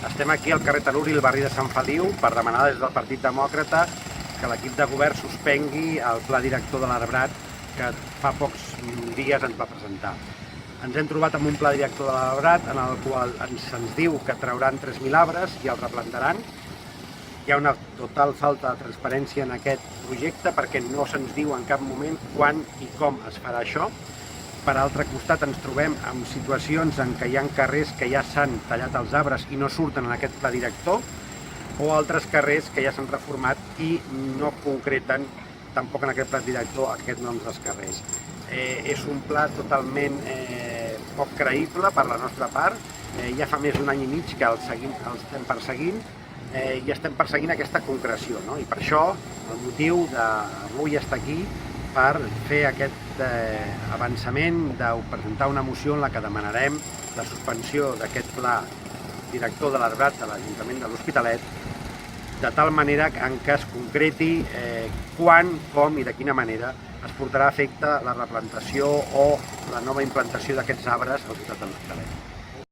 Estem aquí al carrer Taluri, al barri de Sant Feliu, per demanar des del Partit Demòcrata que l'equip de govern suspengui el pla director de l'arbrat que fa pocs dies ens va presentar. Ens hem trobat amb un pla director de l'arbrat en el qual se'ns diu que trauran 3.000 arbres i els replantaran. Hi ha una total falta de transparència en aquest projecte perquè no se'ns diu en cap moment quan i com es farà això. Per altre costat ens trobem en situacions en què hi ha carrers que ja s'han tallat els arbres i no surten en aquest pla director, o altres carrers que ja s'han reformat i no concreten tampoc en aquest pla director aquests noms dels carrers. És un pla totalment poc creïble per la nostra part. Ja fa més d'un any i mig que el estem perseguint i estem perseguint aquesta concreció, no? I per això el motiu d'avui estar aquí per fer aquest avançament de presentar una moció en la que demanarem la suspensió d'aquest pla director de l'arbrat de l'Ajuntament de l'Hospitalet, de tal manera en què es concreti quan, com i de quina manera es portarà a efecte la replantació o la nova implantació d'aquests arbres a la ciutat de l'Hospitalet.